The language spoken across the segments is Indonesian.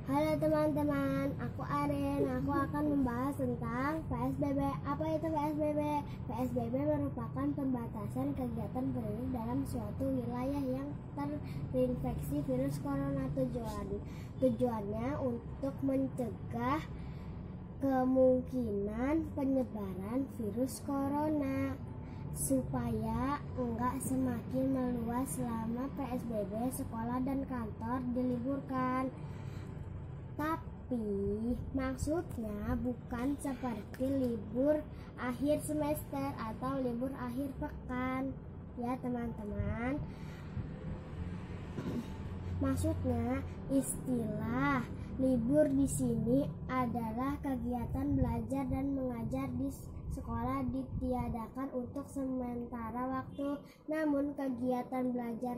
Halo teman-teman, aku Aren. Aku akan membahas tentang PSBB. Apa itu PSBB? PSBB merupakan pembatasan kegiatan penduduk dalam suatu wilayah yang terinfeksi virus corona. Tujuannya untuk mencegah kemungkinan penyebaran virus corona supaya enggak semakin meluas. Selama PSBB, sekolah dan kantor diliburkan. Tapi maksudnya bukan seperti libur akhir semester atau libur akhir pekan ya teman-teman. Maksudnya istilah libur di sini adalah kegiatan belajar dan mengajar di sekolah ditiadakan untuk sementara waktu. Namun kegiatan belajar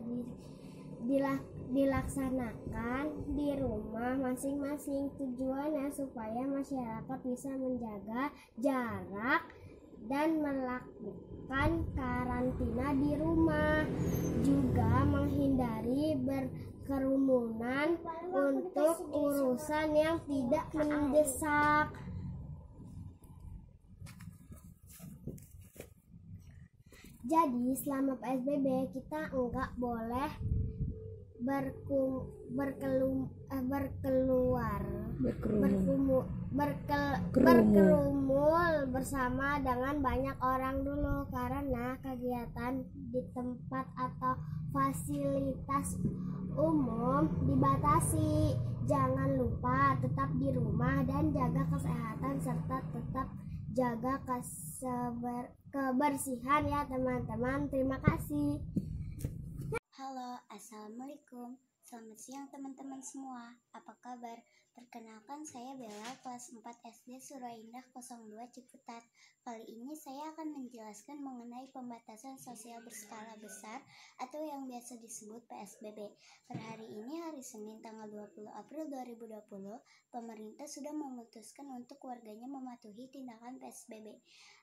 dilaksanakan di rumah masing-masing. Tujuannya supaya masyarakat bisa menjaga jarak dan melakukan karantina di rumah, juga menghindari berkerumunan untuk urusan yang tidak mendesak. Jadi selama PSBB kita enggak boleh berkerumul bersama dengan banyak orang dulu, karena kegiatan di tempat atau fasilitas umum dibatasi. Jangan lupa tetap di rumah dan jaga kesehatan serta tetap jaga kebersihan ya teman-teman. Terima kasih. Halo, Assalamualaikum. Selamat siang teman-teman semua. Apa kabar? Perkenalkan, saya Bella, kelas 4 SD Suraindah 02 Ciputat. Kali ini saya akan menjelaskan mengenai pembatasan sosial berskala besar atau yang biasa disebut PSBB. Per hari ini, hari Senin tanggal 20 April 2020, pemerintah sudah memutuskan untuk warganya mematuhi tindakan PSBB.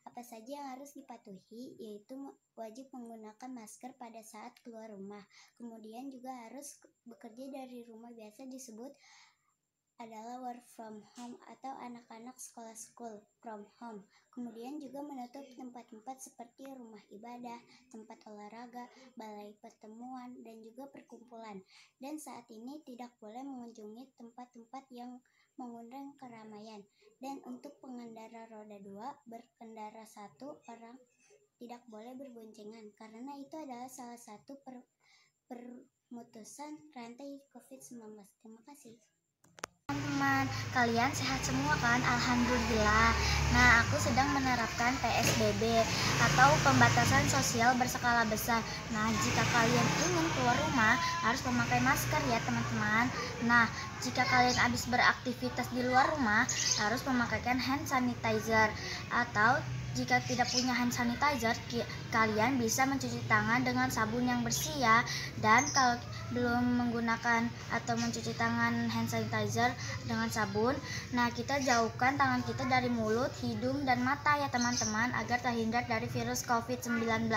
Apa saja yang harus dipatuhi, yaitu wajib menggunakan masker pada saat keluar rumah. Kemudian juga harus bekerja dari rumah, biasa disebut adalah work from home atau anak-anak sekolah school from home. Kemudian juga menutup tempat-tempat seperti rumah ibadah, tempat olahraga, balai pertemuan, dan juga perkumpulan. Dan saat ini tidak boleh mengunjungi tempat-tempat yang mengundang keramaian. Dan untuk pengendara roda 2, berkendara 1 orang tidak boleh berboncengan, karena itu adalah salah satu pemutusan rantai COVID-19. Terima kasih. Teman-teman, kalian sehat semua kan? Alhamdulillah. Nah, aku sedang menerapkan PSBB atau pembatasan sosial berskala besar. Nah, jika kalian ingin keluar rumah, harus memakai masker ya teman-teman. Nah, jika kalian habis beraktivitas di luar rumah, harus memakaikan hand sanitizer. Atau jika tidak punya hand sanitizer, kalian bisa mencuci tangan dengan sabun yang bersih ya. Dan kalau belum menggunakan atau mencuci tangan hand sanitizer dengan sabun, nah kita jauhkan tangan kita dari mulut, hidung, dan mata ya teman-teman, agar terhindar dari virus COVID-19.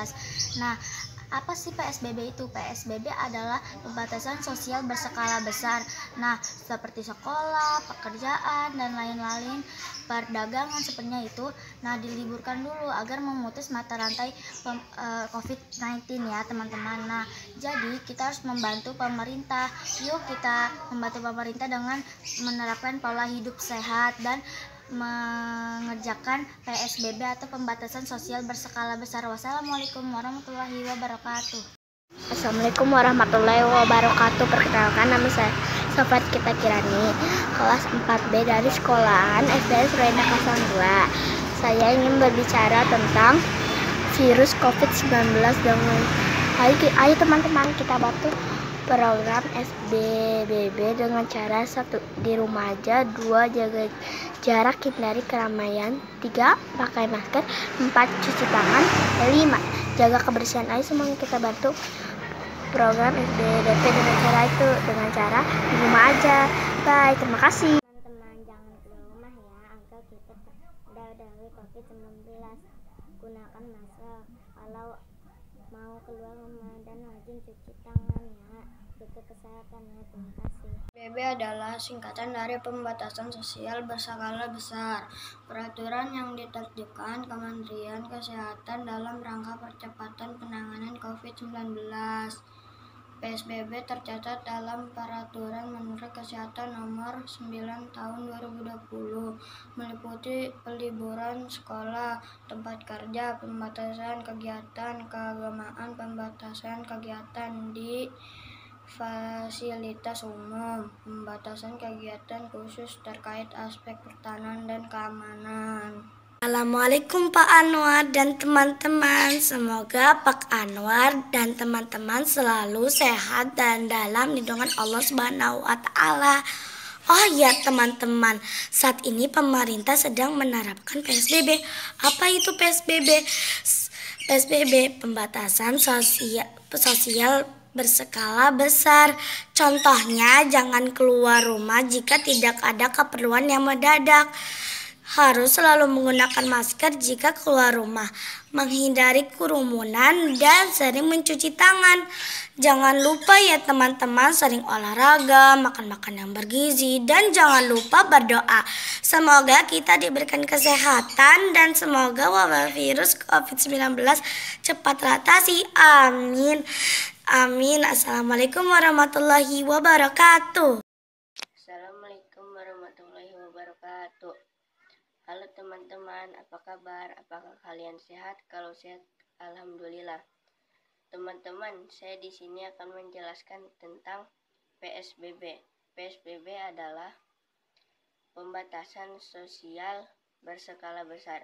Nah, apa sih PSBB itu? PSBB adalah pembatasan sosial berskala besar. Nah, seperti sekolah, pekerjaan, dan lain-lain, perdagangan sepertinya itu. Nah, diliburkan dulu agar memutus mata rantai COVID-19 ya teman-teman. Nah, jadi kita harus membantu pemerintah. Yuk kita membantu pemerintah dengan menerapkan pola hidup sehat dan mengerjakan PSBB atau pembatasan sosial berskala besar. Wassalamualaikum warahmatullahi wabarakatuh. Assalamualaikum warahmatullahi wabarakatuh. Perkenalkan, nama saya Sofat Kita Kirani, kelas 4B dari sekolahan SD Suraindah 02. Saya ingin berbicara tentang virus COVID-19 dengan ayo teman-teman kita bantu program SBBB dengan cara 1. Di rumah aja, 2. Jaga jarak, hindari keramaian, 3. Pakai masker, 4. Cuci tangan, 5. Jaga kebersihan. Ayo semuanya kita bantu program SBBB dengan cara di rumah aja. Bye, terima kasih. Teman-teman, jangan keluar rumah ya, agar kita terhindar dari COVID-19. Gunakan masker kalau mau keluar rumah dan rajin cuci tangan ya. betul kesehatan. Terima kasih. PSBB adalah singkatan dari pembatasan sosial berskala besar. Peraturan yang ditertibkan Kementerian Kesehatan dalam rangka percepatan penanganan COVID-19. PSBB tercatat dalam Peraturan Menteri Kesehatan Nomor 9 Tahun 2020, meliputi peliburan sekolah, tempat kerja, pembatasan kegiatan keagamaan, pembatasan kegiatan di fasilitas umum, pembatasan kegiatan khusus terkait aspek pertahanan dan keamanan. Assalamualaikum Pak Anwar dan teman-teman. Semoga Pak Anwar dan teman-teman selalu sehat dan dalam lindungan Allah Subhanahu wa Ta'ala. Oh ya teman-teman, saat ini pemerintah sedang menerapkan PSBB. Apa itu PSBB? PSBB, pembatasan sosial berskala besar. Contohnya, jangan keluar rumah jika tidak ada keperluan yang mendadak. Harus selalu menggunakan masker jika keluar rumah, menghindari kerumunan, dan sering mencuci tangan. Jangan lupa ya teman-teman, sering olahraga, makan yang bergizi, dan jangan lupa berdoa. Semoga kita diberikan kesehatan dan semoga wabah virus COVID-19 cepat teratasi. Amin. Amin. Assalamualaikum warahmatullahi wabarakatuh. Assalamualaikum warahmatullahi wabarakatuh. Halo teman-teman, apa kabar? Apakah kalian sehat? Kalau sehat, alhamdulillah. Teman-teman, saya di sini akan menjelaskan tentang PSBB. PSBB adalah pembatasan sosial berskala besar.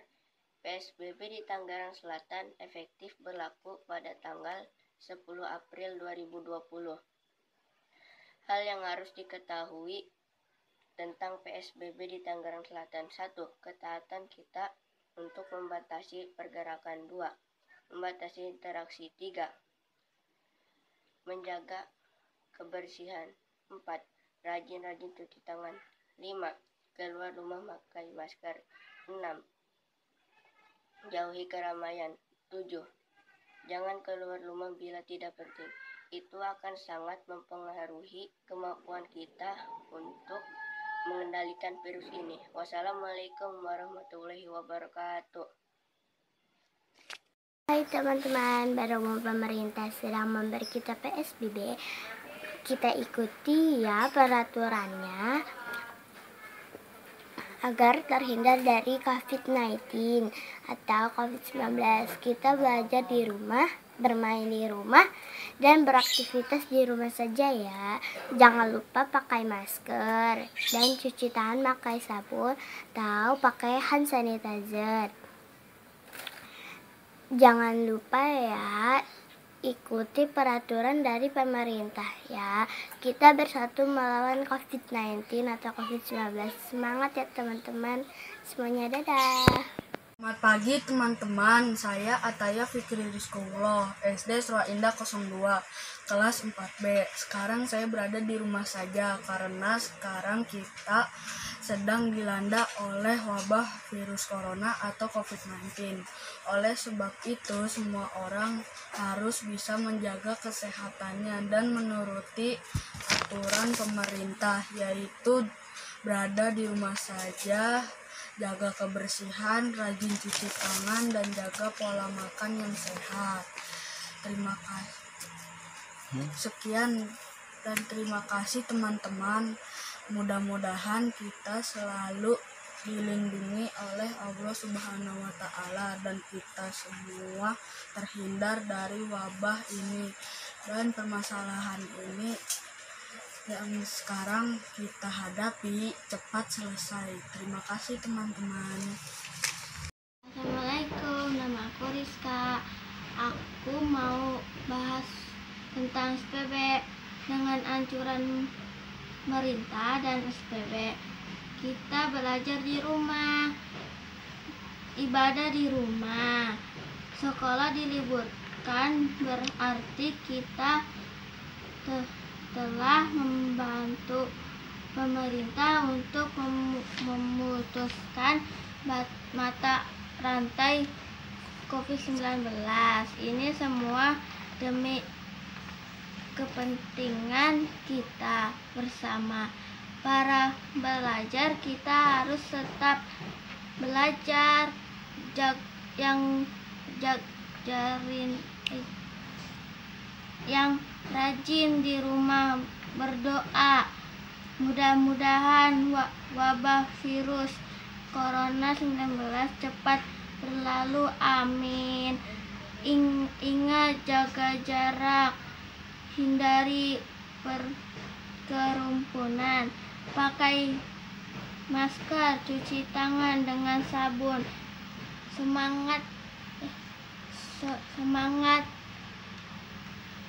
PSBB di Tangerang Selatan efektif berlaku pada tanggal 10 April 2020. Hal yang harus diketahui tentang PSBB di Tangerang Selatan. 1. Ketaatan kita untuk membatasi pergerakan. 2. Membatasi interaksi. 3. Menjaga kebersihan. 4. Rajin-rajin cuci tangan. 5. Keluar rumah pakai masker. 6. Jauhi keramaian. 7. Jangan keluar rumah bila tidak penting. Itu akan sangat mempengaruhi kemampuan kita untuk mengendalikan virus ini. Wassalamualaikum warahmatullahi wabarakatuh. Hai teman-teman, baru pemerintah sedang memberi kita PSBB. Kita ikuti ya peraturannya agar terhindar dari COVID-19 atau COVID-19. Kita belajar di rumah, bermain di rumah, dan beraktivitas di rumah saja ya. Jangan lupa pakai masker dan cuci tangan pakai sabun atau pakai hand sanitizer. Jangan lupa ya, ikuti peraturan dari pemerintah ya. Kita bersatu melawan COVID-19 atau COVID-19. Semangat ya teman-teman. Semuanya dadah. Selamat pagi teman-teman, saya Ataya Fikri Rizkullah, SD Surah Indah 02, kelas 4B. Sekarang saya berada di rumah saja karena sekarang kita sedang dilanda oleh wabah virus corona atau COVID-19. Oleh sebab itu, semua orang harus bisa menjaga kesehatannya dan menuruti aturan pemerintah, yaitu berada di rumah saja, jaga kebersihan, rajin cuci tangan, dan jaga pola makan yang sehat. Terima kasih. Sekian dan terima kasih teman-teman. Mudah-mudahan kita selalu dilindungi oleh Allah Subhanahu wa Ta'ala dan kita semua terhindar dari wabah ini dan permasalahan ini yang sekarang kita hadapi cepat selesai. Terima kasih teman-teman. Assalamualaikum, nama aku Rizka. Aku mau bahas tentang SPB. Dengan anjuran pemerintah dan SPB, kita belajar di rumah, ibadah di rumah, sekolah diliburkan, berarti kita telah membantu pemerintah untuk memutuskan mata rantai COVID-19. Ini semua demi kepentingan kita bersama. Para belajar, kita harus tetap belajar, yang rajin di rumah berdoa. Mudah-mudahan wabah virus Corona 19 cepat berlalu, amin. Ingat jaga jarak, hindari kerumunan, pakai masker, cuci tangan dengan sabun. Semangat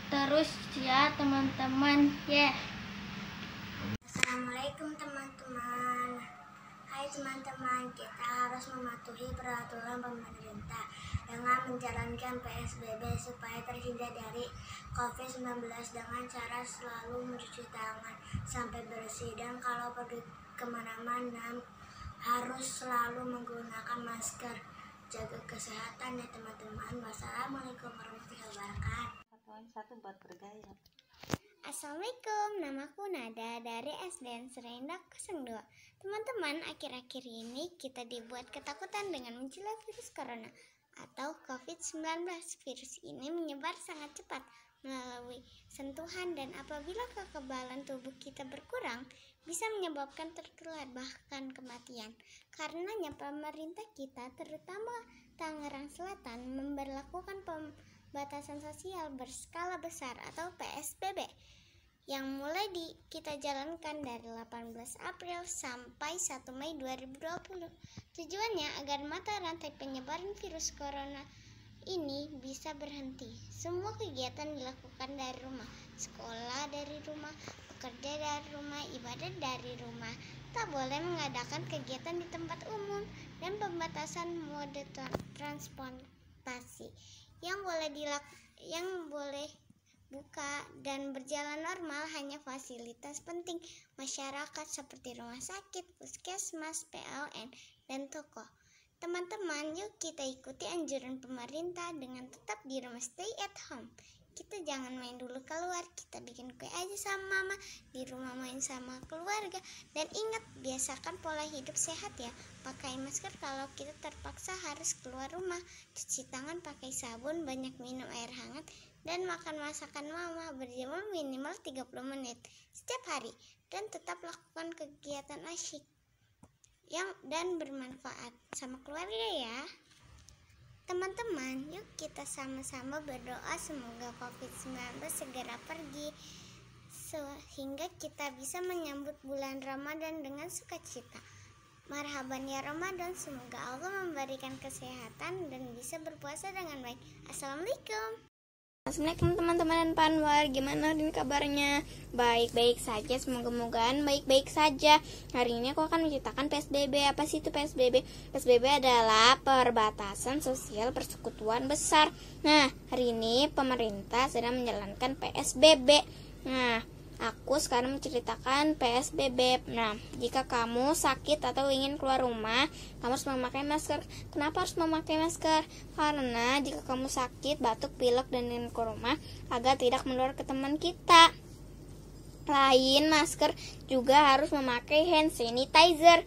terus ya teman-teman, Assalamualaikum teman-teman. Hai teman-teman, kita harus mematuhi peraturan pemerintah dengan menjalankan PSBB supaya terhindar dari COVID-19 dengan cara selalu mencuci tangan sampai bersih, dan kalau pergi kemana-mana harus selalu menggunakan masker. Jaga kesehatan ya teman-teman. Wassalamualaikum warahmatullahi wabarakatuh. Satu buat bergaya. Assalamualaikum, namaku Nada dari SDN Serenda 02. Teman-teman, akhir-akhir ini kita dibuat ketakutan dengan munculnya virus corona atau COVID-19. Virus ini menyebar sangat cepat melalui sentuhan, dan apabila kekebalan tubuh kita berkurang, bisa menyebabkan tertular bahkan kematian. Karenanya pemerintah kita, terutama Tangerang Selatan, memberlakukan pembatasan sosial berskala besar atau PSBB yang mulai kita jalankan dari 18 April sampai 1 Mei 2020. Tujuannya agar mata rantai penyebaran virus corona ini bisa berhenti. Semua kegiatan dilakukan dari rumah, sekolah dari rumah, bekerja dari rumah, ibadah dari rumah. Tak boleh mengadakan kegiatan di tempat umum, dan pembatasan mode transportasi yang boleh buka dan berjalan normal hanya fasilitas penting masyarakat seperti rumah sakit, puskesmas, PLN, dan toko. Teman-teman, yuk kita ikuti anjuran pemerintah dengan tetap di rumah, stay at home. Kita jangan main dulu keluar, kita bikin kue aja sama mama, di rumah main sama keluarga. Dan ingat, biasakan pola hidup sehat ya. Pakai masker kalau kita terpaksa harus keluar rumah, cuci tangan pakai sabun, banyak minum air hangat, dan makan masakan mama berjemur minimal 30 menit setiap hari. Dan tetap lakukan kegiatan asyik dan bermanfaat sama keluarga ya. Teman-teman, yuk kita sama-sama berdoa semoga COVID-19 segera pergi, sehingga kita bisa menyambut bulan Ramadan dengan sukacita. Marhaban ya Ramadan, semoga Allah memberikan kesehatan dan bisa berpuasa dengan baik. Assalamualaikum. Assalamualaikum teman-teman dan Pak Anwar, gimana hari ini kabarnya? Baik-baik saja, semoga-mogaan baik-baik saja. Hari ini aku akan menceritakan PSBB. Apa sih itu PSBB? PSBB adalah perbatasan sosial persekutuan besar. Nah, hari ini pemerintah sedang menjalankan PSBB. Nah, aku sekarang menceritakan PSBB. Nah, jika kamu sakit atau ingin keluar rumah, kamu harus memakai masker. Kenapa harus memakai masker? Karena jika kamu sakit, batuk, pilek, dan ingin keluar rumah, agar tidak menular ke teman kita. Lain masker juga harus memakai hand sanitizer.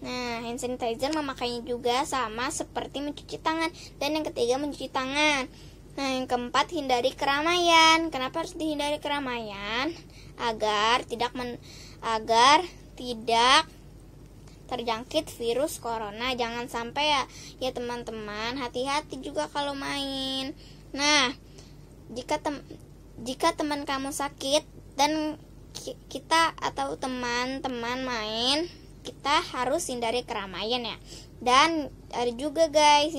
Nah, hand sanitizer memakainya juga sama seperti mencuci tangan. Dan yang ketiga, mencuci tangan. Nah, yang keempat, hindari keramaian. Kenapa harus dihindari keramaian? Agar tidak terjangkit virus corona. Jangan sampai ya teman-teman, hati-hati juga kalau main. Nah, jika teman kamu sakit dan kita atau teman-teman main, kita harus hindari keramaian ya. Dan ada juga guys,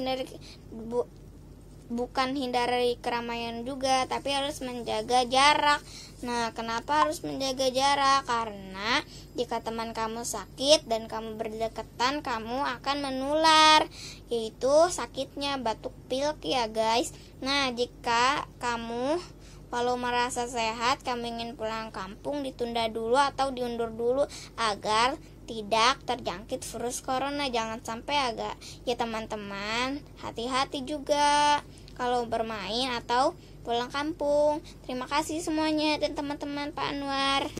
bukan hindari keramaian juga, tapi harus menjaga jarak. Nah, kenapa harus menjaga jarak? Karena jika teman kamu sakit dan kamu berdekatan, kamu akan menular, yaitu sakitnya batuk pilek ya guys. Nah, jika kamu walau merasa sehat, kamu ingin pulang kampung, ditunda dulu atau diundur dulu agar tidak terjangkit virus corona. Jangan sampai ya teman-teman, hati-hati juga kalau bermain atau pulang kampung. Terima kasih semuanya dan teman-teman Pak Anwar.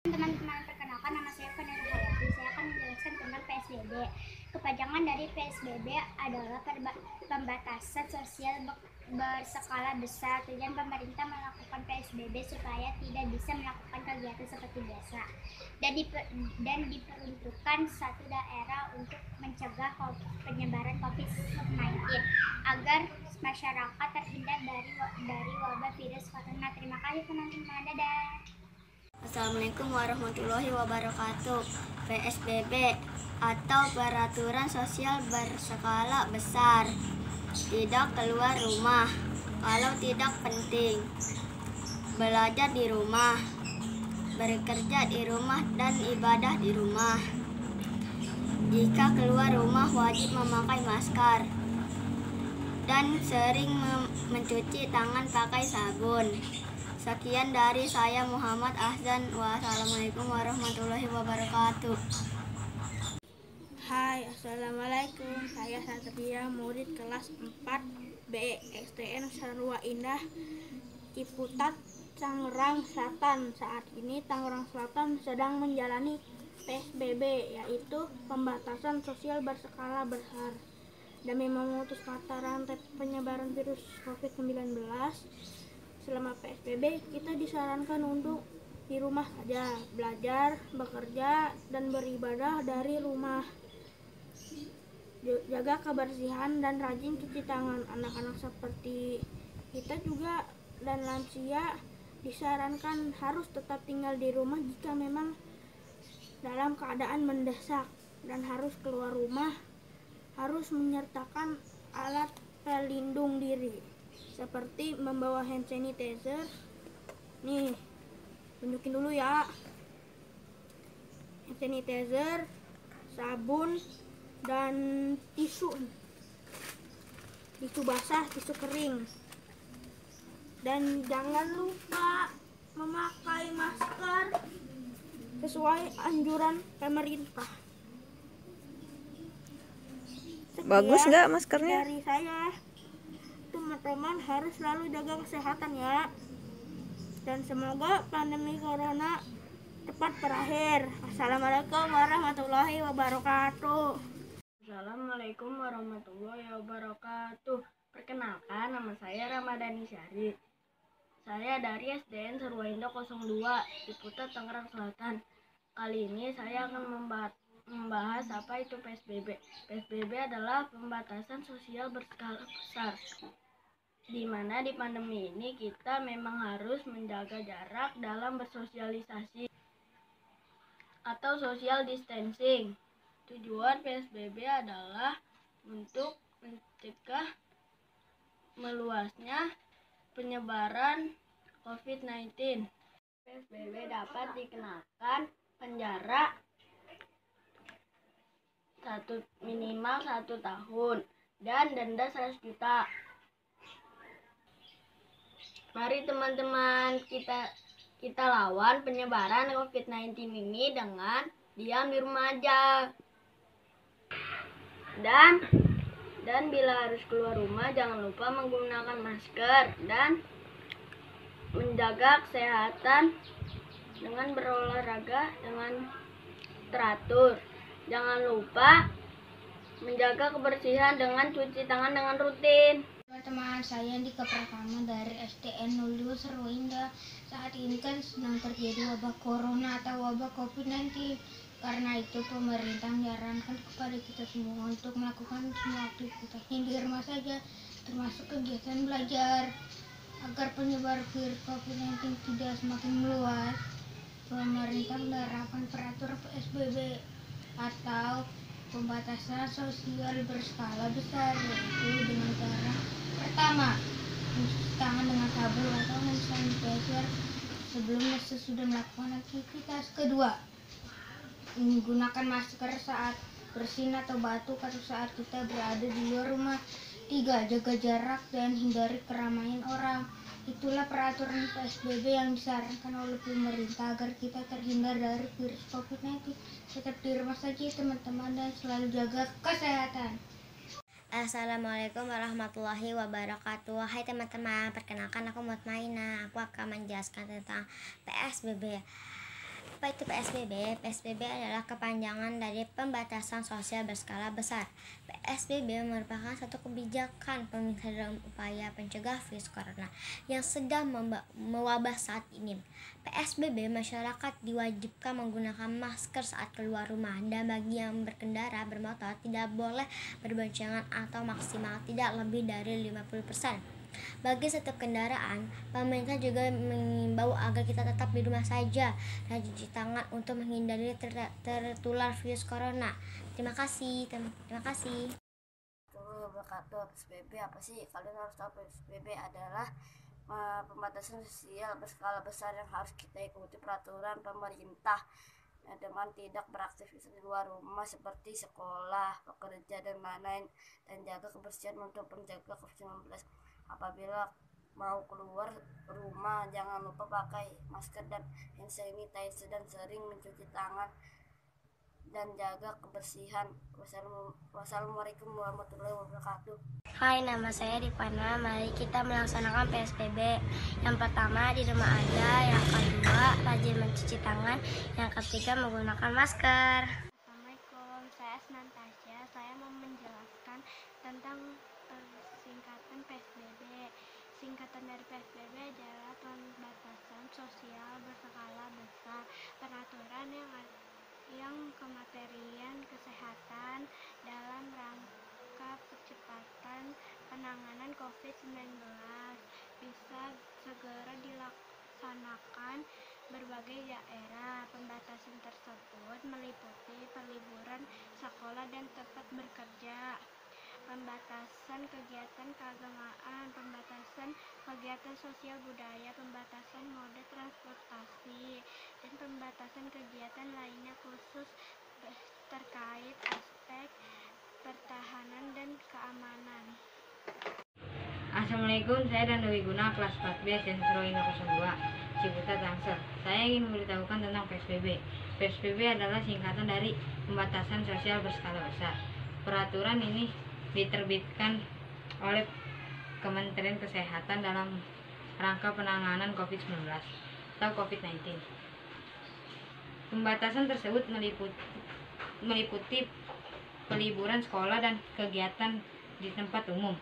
Teman-teman, perkenalkan nama saya Vanessa Hayati. Saya akan menjelaskan tentang PSBB. Kepanjangan dari PSBB adalah pembatasan sosial berskala besar. Tujuan pemerintah melakukan PSBB supaya tidak bisa melakukan kegiatan seperti biasa dan diperuntukkan satu daerah untuk mencegah penyebaran COVID-19 agar masyarakat terhindar dari wabah virus corona. Terima kasih teman-teman. Dadah. Assalamualaikum warahmatullahi wabarakatuh. PSBB atau peraturan sosial berskala besar. Tidak keluar rumah kalau tidak penting. Belajar di rumah, bekerja di rumah dan ibadah di rumah. Jika keluar rumah wajib memakai masker dan sering mencuci tangan pakai sabun. Sekian dari saya Muhammad Ahzan. Wassalamualaikum warahmatullahi wabarakatuh. Hai, assalamualaikum. Saya Satria, murid kelas 4B STN Sarwa Indah, Ciputat, Tangerang Selatan. Saat ini Tangerang Selatan sedang menjalani PSBB, yaitu pembatasan sosial berskala besar. Demi memutus mata rantai penyebaran virus COVID-19, selama PSBB kita disarankan untuk di rumah saja, belajar, bekerja, dan beribadah dari rumah. Jaga kebersihan dan rajin cuci tangan. Anak-anak seperti kita juga dan lansia disarankan harus tetap tinggal di rumah jika memang dalam keadaan mendesak, dan harus keluar rumah harus menyertakan alat pelindung diri seperti membawa hand sanitizer. Nih, tunjukin dulu ya. Hand sanitizer, sabun, dan tisu basah, tisu kering. Dan jangan lupa memakai masker sesuai anjuran pemerintah. Sekian Bagus nggak maskernya? dari saya. Teman-teman harus selalu jaga kesehatan ya. Dan semoga pandemi corona cepat berakhir. Assalamualaikum warahmatullahi wabarakatuh. Assalamualaikum warahmatullahi wabarakatuh. Perkenalkan, nama saya Ramadhani Syari. Saya dari SDN Sarwa Indah 02, Ciputat, Tangerang Selatan. Kali ini saya akan membahas apa itu PSBB. PSBB adalah pembatasan sosial berskala besar, di mana di pandemi ini kita memang harus menjaga jarak dalam bersosialisasi atau social distancing. Tujuan PSBB adalah untuk mencegah meluasnya penyebaran COVID-19. PSBB dapat dikenakan penjara minimal 1 tahun dan denda 100 juta. Mari teman-teman, kita lawan penyebaran COVID-19 ini dengan diam di rumah aja. Dan bila harus keluar rumah, jangan lupa menggunakan masker dan menjaga kesehatan dengan berolahraga dengan teratur. Jangan lupa menjaga kebersihan dengan cuci tangan dengan rutin. Teman-teman, saya Andika Pratama dari STN 02 Sarwa Indah. Saat ini kan sedang terjadi wabah corona atau wabah COVID-19. Karena itu pemerintah menyarankan kepada kita semua untuk melakukan semua aktivitasnya di rumah saja, termasuk kegiatan belajar. Agar penyebaran virus COVID-19 tidak semakin meluas, pemerintah menerapkan peraturan PSBB atau pembatasan sosial berskala besar, yaitu dengan cara pertama, mencuci tangan dengan sabun atau hand sanitizer sebelum dan sesudah melakukan aktivitas. Kedua, menggunakan masker saat bersin atau batuk atau saat kita berada di luar rumah. 3. Jaga jarak dan hindari keramaian orang. Itulah peraturan PSBB yang disarankan oleh pemerintah agar kita terhindar dari virus COVID-19. Tetap di rumah saja teman-teman dan selalu jaga kesehatan. Assalamualaikum warahmatullahi wabarakatuh. Hai teman-teman, perkenalkan aku Mutmainah. Aku akan menjelaskan tentang PSBB. Apa itu PSBB? PSBB adalah kepanjangan dari pembatasan sosial berskala besar. PSBB merupakan satu kebijakan pemerintah dalam upaya pencegah virus corona yang sedang mewabah saat ini. PSBB, masyarakat diwajibkan menggunakan masker saat keluar rumah, dan bagi yang berkendara bermotor tidak boleh berboncengan atau maksimal tidak lebih dari 50%. Bagi setiap kendaraan, pemerintah juga mengimbau agar kita tetap di rumah saja dan cuci tangan untuk menghindari tertular virus corona. Terima kasih. PSBB apa sih? Kalian harus tahu PSBB adalah pembatasan sosial berskala besar yang harus kita ikuti peraturan pemerintah dengan tidak beraktivitas di luar rumah seperti sekolah, bekerja, dan lain-lain, dan jaga kebersihan untuk menjaga COVID-19. Apabila mau keluar rumah, jangan lupa pakai masker dan hand sanitizer dan sering mencuci tangan dan jaga kebersihan. Wassalamualaikum warahmatullahi wabarakatuh. Hai, nama saya Ripana. Mari kita melaksanakan PSBB. Yang pertama, di rumah aja. Yang kedua, rajin mencuci tangan. Yang ketiga, menggunakan masker. Assalamualaikum, saya Asnantasya. Saya mau menjelaskan tentang singkatan PSBB. Singkatan dari PSBB adalah pembatasan sosial berskala besar. Peraturan yang kematerian kesehatan dalam rangka percepatan penanganan COVID-19 bisa segera dilaksanakan berbagai daerah. Pembatasan tersebut meliputi perliburan sekolah dan tempat bekerja, pembatasan kegiatan keagamaan, pembatasan kegiatan sosial budaya, pembatasan mode transportasi, dan pembatasan kegiatan lainnya khusus terkait aspek pertahanan dan keamanan. Assalamualaikum, saya Danda Wiguna, kelas 4B, Sentro Indah 02, Ciputat, Tangsel. Saya ingin memberitahukan tentang PSBB. PSBB adalah singkatan dari pembatasan sosial berskala besar. Peraturan ini diterbitkan oleh Kementerian Kesehatan dalam rangka penanganan COVID-19 atau COVID-19. Pembatasan tersebut meliputi peliburan sekolah dan kegiatan di tempat umum.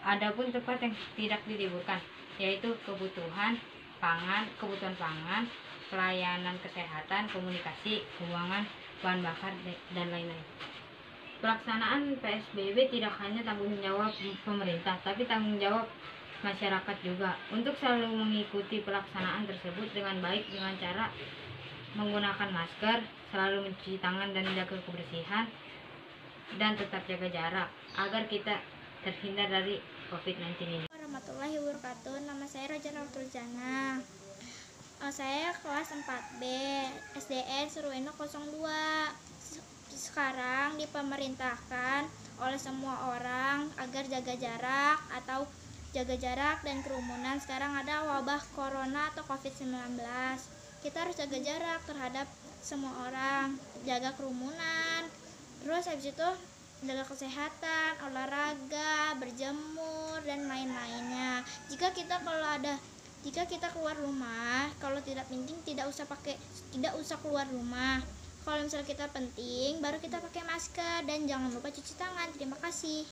Adapun tempat yang tidak diliburkan, yaitu kebutuhan pangan, pelayanan kesehatan, komunikasi, keuangan, bahan bakar, dan lain-lain. Pelaksanaan PSBB tidak hanya tanggung jawab pemerintah, tapi tanggung jawab masyarakat juga untuk selalu mengikuti pelaksanaan tersebut dengan baik dengan cara menggunakan masker, selalu mencuci tangan dan menjaga kebersihan, dan tetap jaga jarak agar kita terhindar dari COVID-19 ini. Warahmatullahi wabarakatuh. Nama saya Roja Nurjana. Saya kelas 4B SDN Seruena 02. Sekarang dipemerintahkan oleh semua orang agar jaga jarak dan kerumunan. Sekarang ada wabah corona atau COVID-19. Kita harus jaga jarak terhadap semua orang, jaga kerumunan. Terus habis itu jaga kesehatan, olahraga, berjemur, dan lain-lainnya. Jika kita keluar rumah, kalau tidak penting tidak usah keluar rumah. Kalau misalnya kita penting, baru kita pakai masker, dan jangan lupa cuci tangan. Terima kasih.